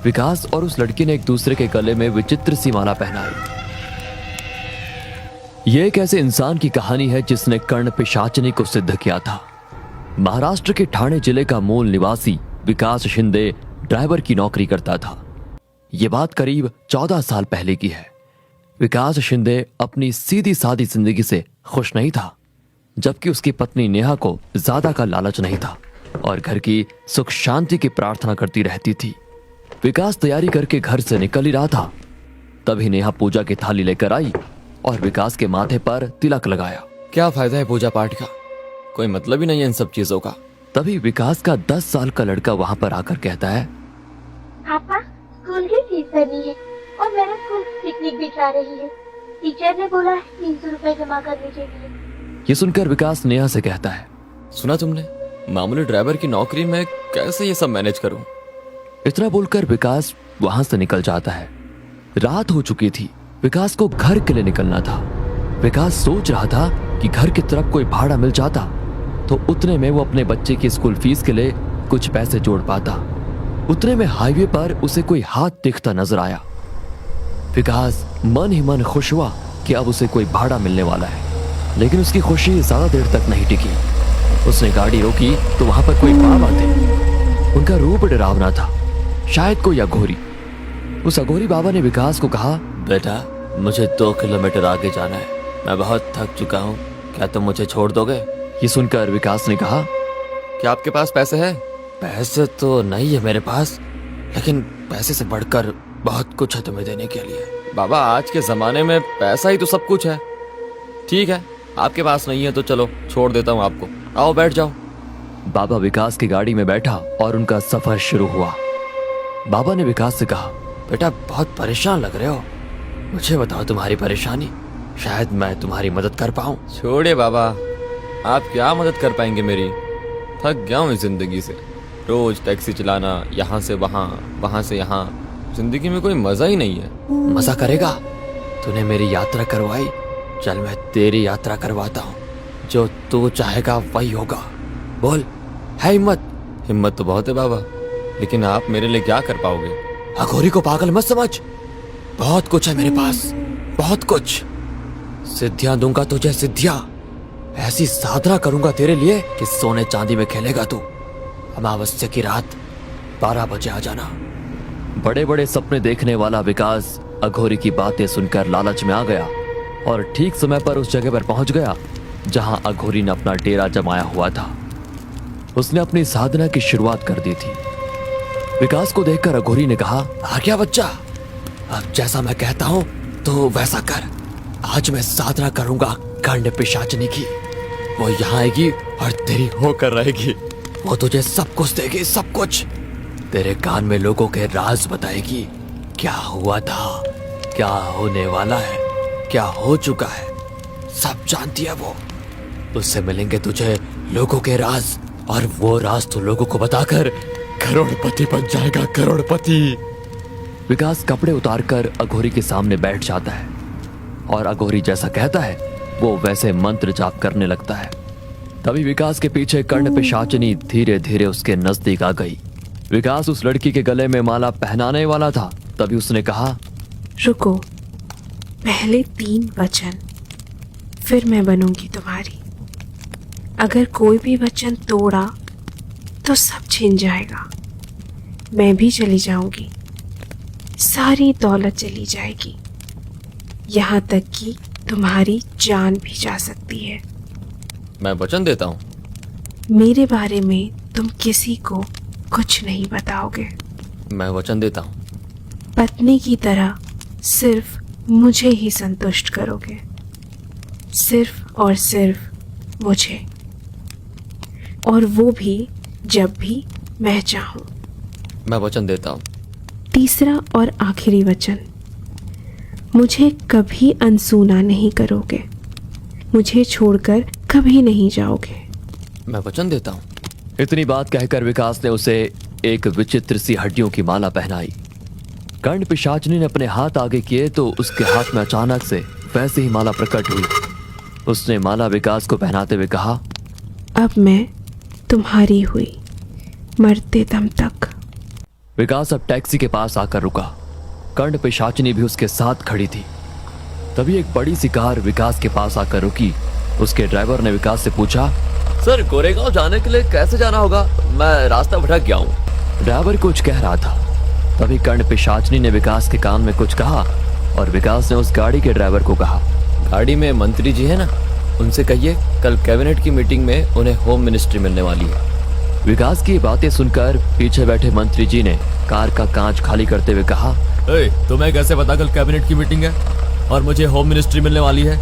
विकास और उस लड़की ने एक दूसरे के गले में विचित्र सी माला पहनाई। यह एक ऐसे इंसान की कहानी है जिसने कर्ण पिशाचनी को सिद्ध किया था। महाराष्ट्र के ठाणे जिले का मूल निवासी विकास शिंदे ड्राइवर की नौकरी करता था। यह बात करीब 14 साल पहले की है। विकास शिंदे अपनी सीधी सादी जिंदगी से खुश नहीं था, जबकि उसकी पत्नी नेहा को ज्यादा का लालच नहीं था और घर की सुख शांति की प्रार्थना करती रहती थी। विकास तैयारी करके घर से निकल ही रहा था, तभी नेहा पूजा की थाली लेकर आई और विकास के माथे पर तिलक लगाया। क्या फायदा है पूजा पाठ का, कोई मतलब ही नहीं है इन सब चीजों का। तभी विकास का 10 साल का लड़का वहां पर आकर कहता है, पापा स्कूल की फीस भरनी है और मेरा स्कूल पिकनिक भी जा रही है। टीचर ने बोला है 300 रुपए जमा करने के लिए। ये सुनकर विकास नेहा से कहता है, सुना तुमने, मामूली ड्राइवर की नौकरी में कैसे ये सब मैनेज करूं। इतना बोलकर विकास वहां से निकल जाता है। रात हो चुकी थी, विकास को घर के लिए निकलना था। विकास सोच रहा था कि घर की तरफ कोई भाड़ा मिल जाता तो उतने में वो अपने बच्चे की स्कूल फीस के लिए कुछ पैसे जोड़ पाता। उतने में हाईवे पर उसे कोई हाथ दिखता नजर आया। विकास मन ही मन खुश हुआ कि अब उसे कोई भाड़ा मिलने वाला है, लेकिन उसकी खुशी ज्यादा देर तक नहीं टिकी। उसने गाड़ी रोकी तो वहां पर कोई बाबा थे। उनका रूप डरावना था, शायद कोई अघोरी। उस अघोरी बाबा ने विकास को कहा, बेटा मुझे 2 किलोमीटर आगे जाना है, मैं बहुत थक चुका हूँ, क्या तुम मुझे छोड़ दोगे। ये सुनकर विकास ने कहा, क्या आपके पास पैसे है। पैसे तो नहीं है मेरे पास, लेकिन पैसे से बढ़कर बहुत कुछ है तुम्हें देने के लिए। बाबा आज के जमाने में पैसा ही तो सब कुछ है। ठीक है, आपके पास नहीं है तो चलो छोड़ देता हूँ आपको, आओ बैठ जाओ। बाबा विकास की गाड़ी में बैठा और उनका सफर शुरू हुआ। बाबा ने विकास से कहा, बेटा बहुत परेशान लग रहे हो, मुझे बताओ तुम्हारी परेशानी, शायद मैं तुम्हारी मदद कर पाऊं। छोड़िए बाबा, आप क्या मदद कर पाएंगे मेरी, थक गया हूँ इस जिंदगी से। रोज टैक्सी चलाना, यहाँ से वहाँ, वहाँ से यहाँ, जिंदगी में कोई मजा ही नहीं है। मजा करेगा, तूने मेरी यात्रा करवाई, चल मैं तेरी यात्रा करवाता हूँ। जो तू चाहेगा वही होगा, बोल, है हिम्मत। हिम्मत तो बहुत है बाबा, लेकिन आप मेरे लिए क्या कर पाओगे। अघोरी को पागल मत समझ, बहुत कुछ है मेरे पास, बहुत कुछ। सिद्धियां दूंगा तुझे, सिद्धियां। ऐसी साधना करूंगा तेरे लिए कि सोने चांदी में खेलेगा तू। अमावस्या की रात 12 बजे आ जाना। बड़े बड़े सपने देखने वाला विकास अघोरी की बातें सुनकर लालच में आ गया और ठीक समय पर उस जगह पर पहुंच गया जहां अघोरी ने अपना डेरा जमाया हुआ था। उसने अपनी साधना की शुरुआत कर दी थी। विकास को देखकर अघोरी ने कहा, आ गया बच्चा, अब जैसा मैं कहता हूं तो वैसा कर। आज मैं साधना करूंगा कर्ण पिशाचनी की। वो यहाँ आएगी और तेरी होकर रहेगी। वो तुझे सब कुछ देगी, सब कुछ। तेरे कान में लोगों के राज बताएगी, क्या हुआ था, क्या होने वाला है, क्या हो चुका है, सब जानती है वो। उससे मिलेंगे तुझे लोगों के राज, और वो राज तो लोगों को बताकर करोड़पति बन जाएगा, करोड़पति। विकास कपड़े उतारकर अघोरी के सामने बैठ जाता है और अघोरी जैसा कहता है वो वैसे मंत्र जाप करने लगता है। तभी विकास के पीछे कर्ण पिशाचनी धीरे धीरे उसके नजदीक आ गई। विकास उस लड़की के गले में माला पहनाने वाला था, तभी उसने कहा, रुको, पहले 3 वचन, फिर मैं बनूंगी तुम्हारी। अगर कोई भी वचन तोड़ा तो सब छिन जाएगा, मैं भी चली जाऊंगी, सारी दौलत चली जाएगी, यहाँ तक कि तुम्हारी जान भी जा सकती है। मैं वचन देता हूँ। मेरे बारे में तुम किसी को कुछ नहीं बताओगे। मैं वचन देता हूँ। पत्नी की तरह सिर्फ मुझे ही संतुष्ट करोगे, सिर्फ और सिर्फ मुझे, और वो भी जब भी मैं चाहूँ। मैं वचन देता हूँ। तीसरा और आखिरी वचन, मुझे कभी अनसुना नहीं करोगे, मुझे छोड़कर कभी नहीं जाओगे। मैं वचन देता हूँ। इतनी बात कहकर विकास ने उसे एक विचित्र सी हड्डियों की माला पहनाई। कर्ण पिशाचनी ने अपने हाथ आगे किए तो उसके हाथ में अचानक से वैसे ही माला प्रकट हुई। उसने माला विकास को पहनाते हुए कहा, अब मैं तुम्हारी हुई, मरते दम तक। विकास अब टैक्सी के पास आकर रुका। कर्ण पिशाचिनी भी उसके साथ खड़ी थी। तभी एक बड़ी सी कार विकास के पास आकर रुकी। उसके ड्राइवर ने विकास से पूछा, सर गोरेगांव जाने के लिए कैसे जाना होगा? मैं रास्ता भटक गया हूँ। ड्राइवर कुछ कह रहा था। तभी कर्ण पिशाचिनी ने विकास के कान में कुछ कहा और विकास ने उस गाड़ी के ड्राइवर को कहा, गाड़ी में मंत्री जी है ना, उनसे कहिए कल कैबिनेट की मीटिंग में उन्हें होम मिनिस्ट्री मिलने वाली है। विकास की बातें सुनकर पीछे बैठे मंत्री जी ने कार का कांच खाली करते हुए कहा, तुम्हें कैसे पता कल कैबिनेट की मीटिंग है और मुझे होम मिनिस्ट्री मिलने वाली है?